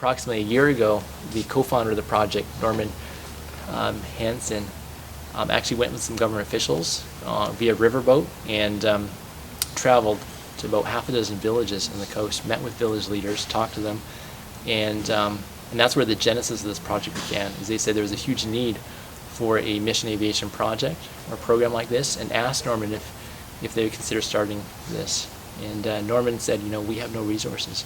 approximately a year ago, the co-founder of the project, Norman Hansen, actually went with some government officials via riverboat and traveled to about half a dozen villages on the coast, met with village leaders, talked to them, and that's where the genesis of this project began. As they said, there was a huge need for a mission aviation project or program like this, and asked Norman if they would consider starting this. And Norman said, we have no resources,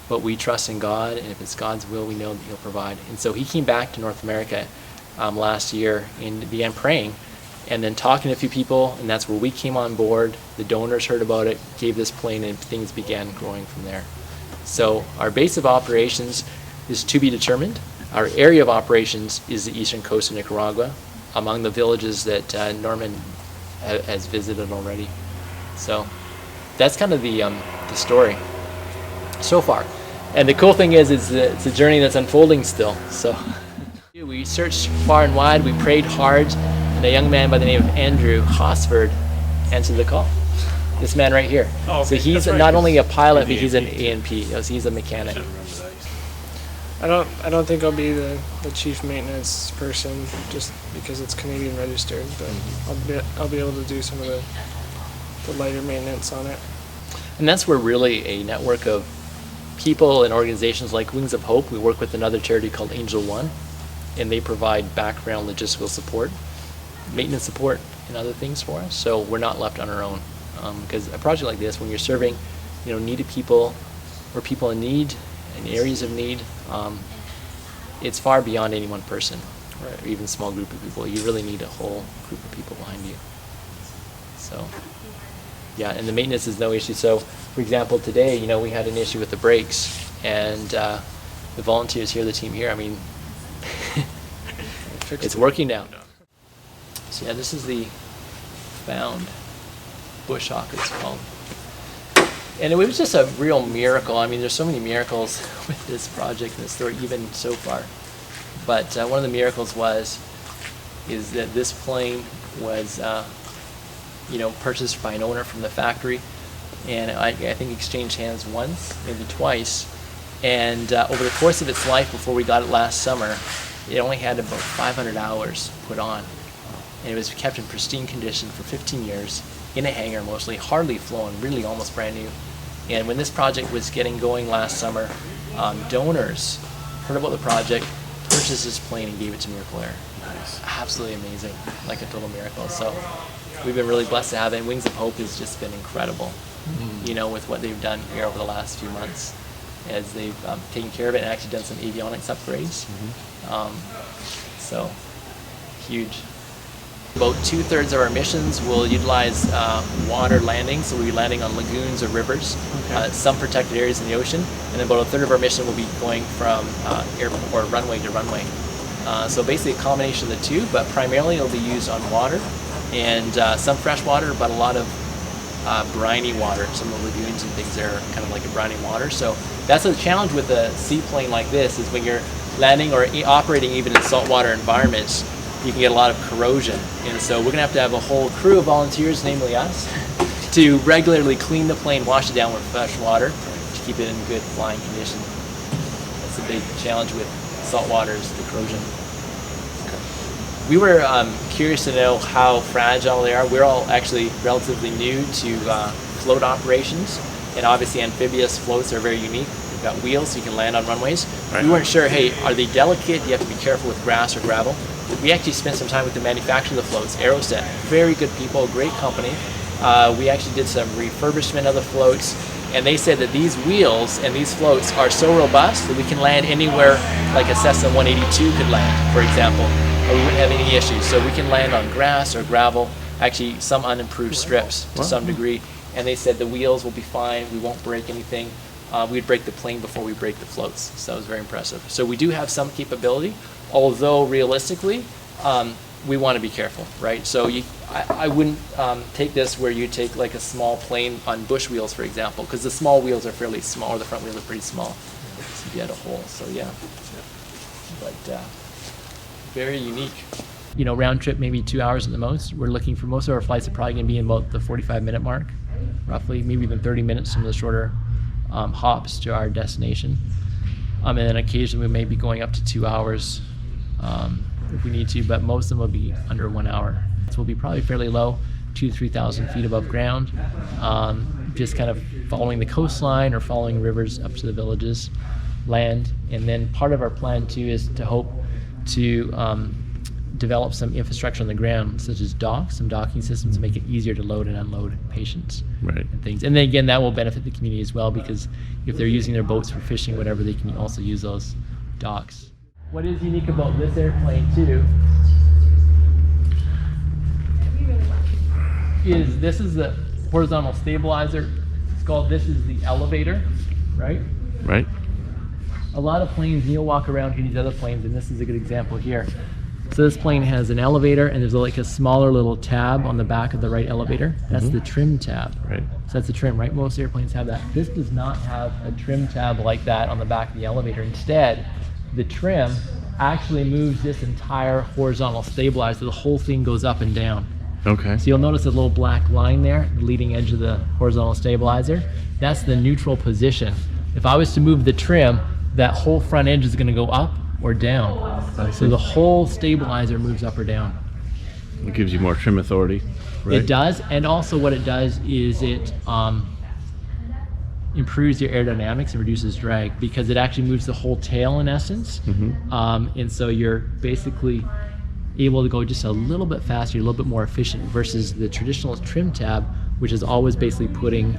but we trust in God, and if it's God's will, we know that He'll provide. And so he came back to North America last year and began praying, and then talking to a few people, and that's where we came on board. The donors heard about it, gave this plane, and things began growing from there. So our base of operations is to be determined. Our area of operations is the eastern coast of Nicaragua, among the villages that Norman has visited already. So that's kind of the story so far. And the cool thing is it's a journey that's unfolding still. So we searched far and wide, we prayed hard, and a young man by the name of Andrew Hosford answered the call. This man right here. Oh, okay. So he's not only a pilot, but he's an A&P. He's a mechanic. I don't think I'll be the chief maintenance person just because it's Canadian registered, but I'll be able to do some of the lighter maintenance on it. And that's where really a network of people and organizations like Wings of Hope, we work with another charity called Angel One, and they provide background logistical support, maintenance support, and other things for us. So we're not left on our own. Because a project like this, when you're serving, needed people or people in need, in areas of need, it's far beyond any one person, right, or even a small group of people. You really need a whole group of people behind you. So, yeah, and the maintenance is no issue. So, for example, today, we had an issue with the brakes, and the volunteers here, the team here, it's working now. So yeah, this is the found bush hawk, it's called. And it was just a real miracle. There's so many miracles with this project and this story, even so far. But one of the miracles is that this plane was, purchased by an owner from the factory, and I think exchanged hands once, maybe twice. And over the course of its life, before we got it last summer, it only had about 500 hours put on, and it was kept in pristine condition for 15 years in a hangar, mostly, hardly flown, really almost brand new. And when this project was getting going last summer, donors heard about the project, purchased this plane, and gave it to MiracleAir. Nice. Absolutely amazing, like a total miracle. So we've been really blessed to have it. And Wings of Hope has just been incredible, with what they've done here over the last few months, as they've taken care of it and actually done some avionics upgrades. So huge. About 2/3 of our missions will utilize water landing, so we'll be landing on lagoons or rivers, some protected areas in the ocean, and then about 1/3 of our mission will be going from airport or runway to runway. So basically a combination of the two, but primarily it'll be used on water and some fresh water, but a lot of briny water. Some of the lagoons and things are kind of like a briny water. So that's a challenge with a seaplane like this, is when you're landing or operating even in saltwater environments, you can get a lot of corrosion. And so we're going to have a whole crew of volunteers, namely us, to regularly clean the plane, wash it down with fresh water to keep it in good flying condition. That's a big challenge with salt water, is the corrosion. We were curious to know how fragile they are. We're all actually relatively new to float operations, and obviously amphibious floats are very unique. They've got wheels so you can land on runways. Right. We weren't sure, are they delicate? You have to be careful with grass or gravel. We actually spent some time with the manufacturer of the floats, Aeroset. Very good people, great company. We actually did some refurbishment of the floats, and they said that these wheels and these floats are so robust that we can land anywhere like a Cessna 182 could land, for example, or we wouldn't have any issues. So we can land on grass or gravel, actually some unimproved strips to some degree, and they said the wheels will be fine, we won't break anything. We'd break the plane before we break the floats, so it was very impressive. So we do have some capability, although realistically, we want to be careful, right? So I wouldn't take this where you take like a small plane on bush wheels, for example, because the small wheels are fairly small, or the front wheels are pretty small. So you had a hole, so yeah. But very unique. Round trip, maybe 2 hours at the most. We're looking for most of our flights are probably going to be in about the 45-minute mark, roughly, maybe even 30 minutes, some of the shorter hops to our destination. And then occasionally we may be going up to 2 hours if we need to, but most of them will be under 1 hour. So we'll be probably fairly low, 2,000 to 3,000 feet above ground, just kind of following the coastline or following rivers up to the villages, land. And then part of our plan too is to hope to develop some infrastructure on the ground, such as docks, some docking systems to make it easier to load and unload patients and things. And then again, that will benefit the community as well, because if they're using their boats for fishing, whatever, they can also use those docks. What is unique about this airplane too is this is the horizontal stabilizer. It's called, this is the elevator, right? Right. A lot of planes, you'll walk around here, these other planes, and this is a good example here. So this plane has an elevator, and there's like a smaller little tab on the back of the right elevator. That's the trim tab. Right. So that's the trim, right? Most airplanes have that. This does not have a trim tab like that on the back of the elevator. Instead, the trim actually moves this entire horizontal stabilizer. The whole thing goes up and down. Okay. So you'll notice a little black line there, the leading edge of the horizontal stabilizer. That's the neutral position. If I was to move the trim, that whole front edge is going to go up or down. So the whole stabilizer moves up or down. It gives you more trim authority, right? It does, and also what it does is it improves your aerodynamics and reduces drag, because it actually moves the whole tail in essence. And so you're basically able to go just a little bit faster, a little bit more efficient, versus the traditional trim tab, which is always basically putting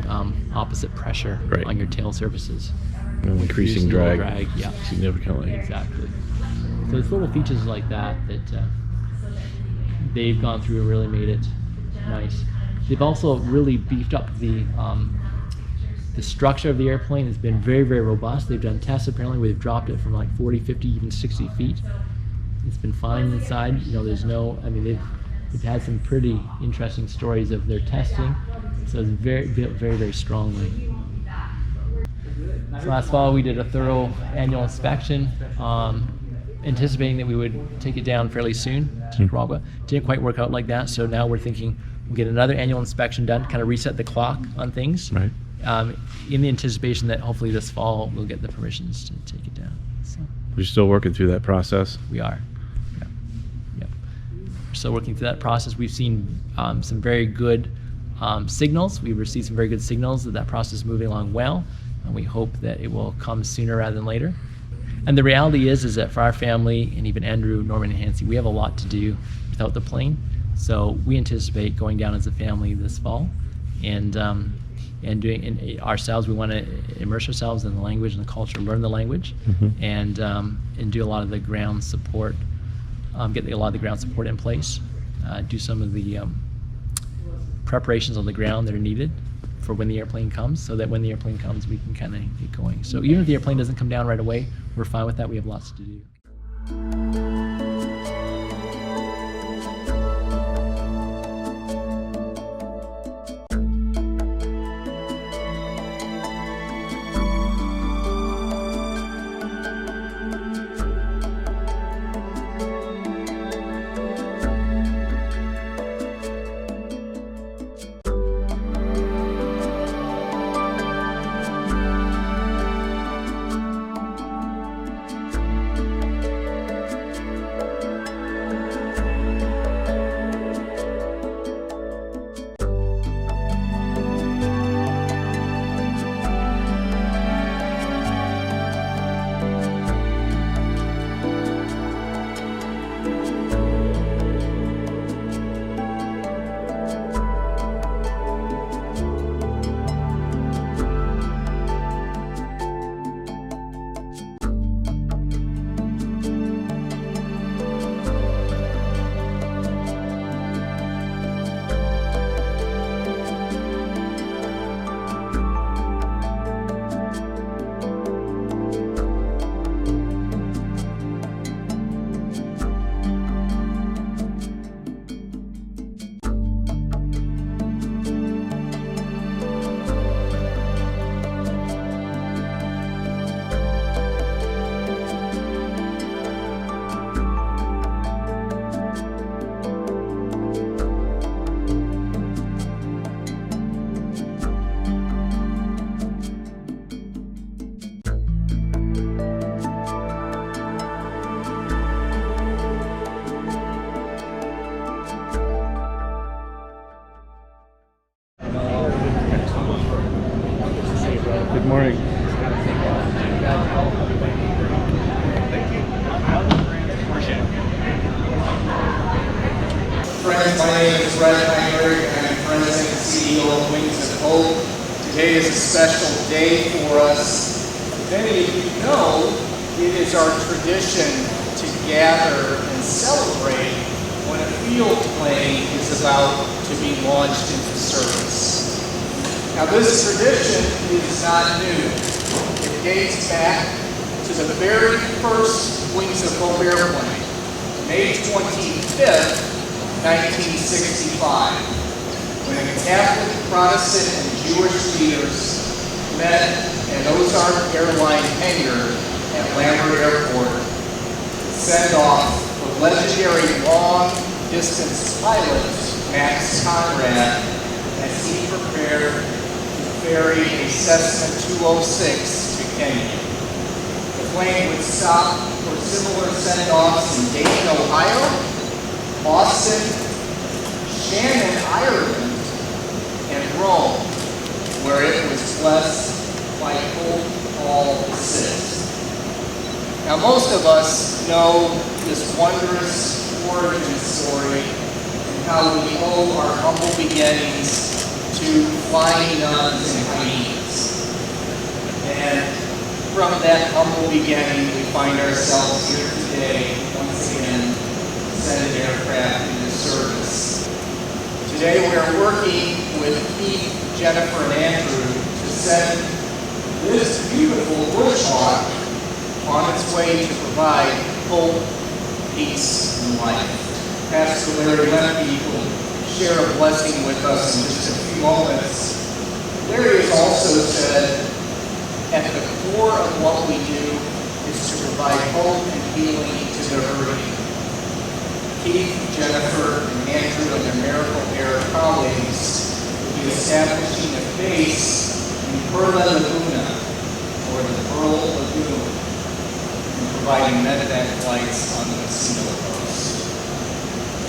opposite pressure on your tail surfaces. And increasing drag, yeah, significantly. Exactly. So it's little features like that they've gone through and really made it nice. They've also really beefed up the structure of the airplane. Has been very, very robust. They've done tests apparently where they've dropped it from like 40, 50, even 60 feet. It's been fine inside. You know, there's no, I mean, they've had some pretty interesting stories of their testing. So it's built very, very strongly. So last fall we did a thorough annual inspection, anticipating that we would take it down fairly soon to Nicaragua. Didn't quite work out like that, so now we're thinking we'll get another annual inspection done, kind of reset the clock on things, Right. In the anticipation that hopefully this fall we'll get the permissions to take it down. So We're still working through that process. we are. Yep. We're still working through that process. We've seen some very good signals. We've received some very good signals that process is moving along well, and we hope that it will come sooner rather than later. And the reality is that for our family, and even Andrew, Norman, and Hansi, we have a lot to do without the plane. So we anticipate going down as a family this fall, and doing it ourselves. We want to immerse ourselves in the language and the culture, learn the language, and do a lot of the ground support, get a lot of the ground support in place, do some of the preparations on the ground that are needed for when the airplane comes, so that when the airplane comes, we can kind of get going. So even if the airplane doesn't come down right away, we're fine with that. We have lots to do. Today is a special day for us. As many of you know, it is our tradition to gather and celebrate when a field plane is about to be launched into service. Now this tradition is not new. It dates back to the very first Wings of Hope airplane, May 25th, 1965, when Catholic, Protestant, and Jewish leaders met at Ozark Airline hangar at Lambert Airport to send off the legendary long-distance pilot Max Conrad as he prepared to ferry a Cessna 206 to Kenya. The plane would stop for similar send-offs in Dayton, Ohio, Boston, Shannon, Ireland, and Rome, where it was blessed by Pope Paul VI. Now, most of us know this wondrous origin story and how we owe our humble beginnings to flying nuns and hyenas. And from that humble beginning, we find ourselves here today, once again, sending aircraft into service. Today we are working with Keith, Jennifer, and Andrew to send this beautiful bush hawk on its way to provide hope, peace, and life. Pastor Larry Lemke will share a blessing with us in just a few moments. Larry has also said, at the core of what we do is to provide hope and healing to the hurting. Keith, Jennifer, and Andrew and their MiracleAir colleagues will be establishing a base in Perla Laguna, or the Pearl Lagoon, and providing medevac flights on the Mosquito Coast.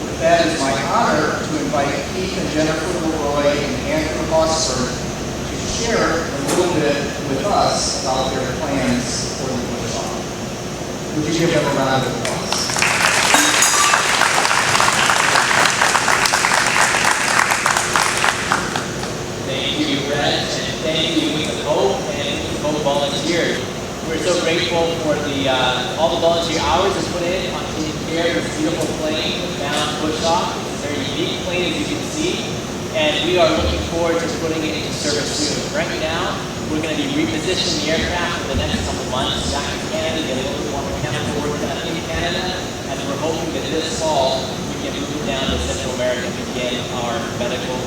With that, it's my honor to invite Keith and Jennifer LaRoy and Andrew Hosford to share a little bit with us about their plans for the bush hawk. Would you give them a round of applause? Thank you, Brett, and thank you, Wings of Hope and Wings of Hope volunteers. We're so grateful for all the volunteer hours that's put in on taking care of this beautiful plane, the Bound Bush Hawk. It's a very unique plane, as you can see, and we are looking forward to putting it into service soon. Right now, we're going to be repositioning the aircraft for the next couple months back in Canada, get a little bit more mechanical work done in Canada, and we're hoping that this fall we can move it down to Central America and begin our medical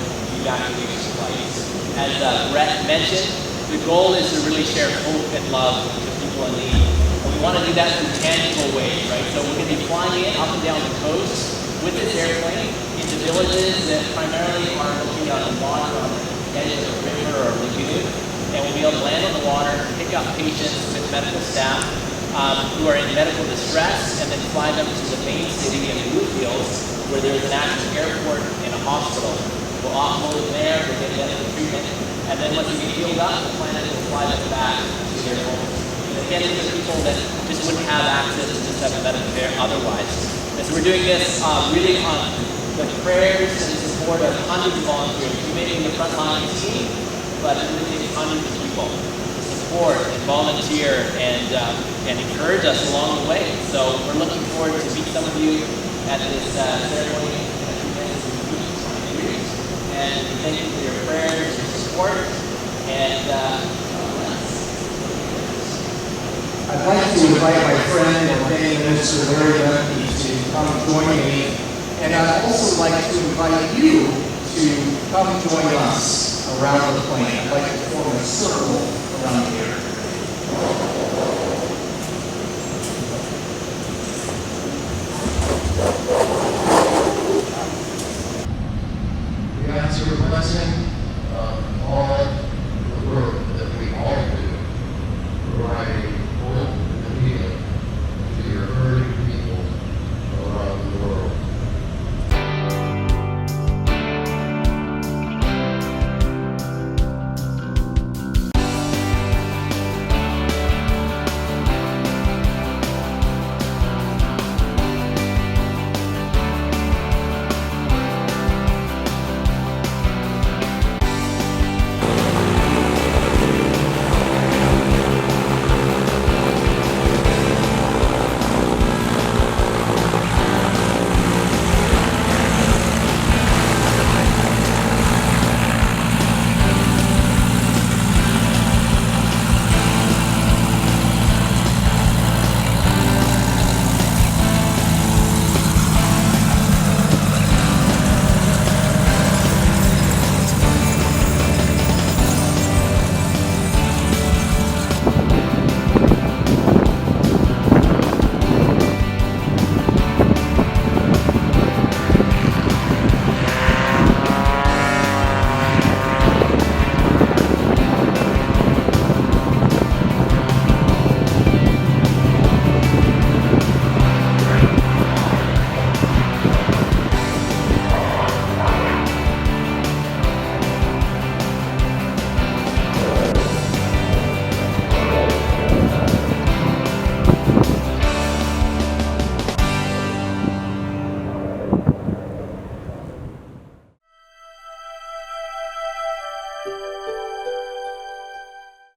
evacuation flights. As Brett mentioned, the goal is to really share hope and love to people in need. And we want to do that through tangible ways, right? So we're going to be flying in up and down the coast with this airplane into villages that primarily are looking out on the water on the edge of a river or lagoon. And we'll be able to land on the water, pick up patients with medical staff who are in medical distress, and then fly them to the main city of Bluefields, where there's an active airport and a hospital. We'll offload them there, we'll get medical treatment, and then once they get healed up, the plan is to fly them back to their homes. And again, these are people that just wouldn't have access to this type of medical care otherwise. And so we're doing this really on the prayers and support of hundreds of volunteers. You may be in the frontline team, but it really takes hundreds of people to support and volunteer and encourage us along the way. So we're looking forward to meet some of you at this ceremony in a few minutes. And thank you for your prayers and support. And I'd like to invite my friend and Ordained Minister Larry Lemke to come join me. And I'd also like to invite you to come join us around the plane. I'd like to form a circle around here. We ask your blessing on all the world.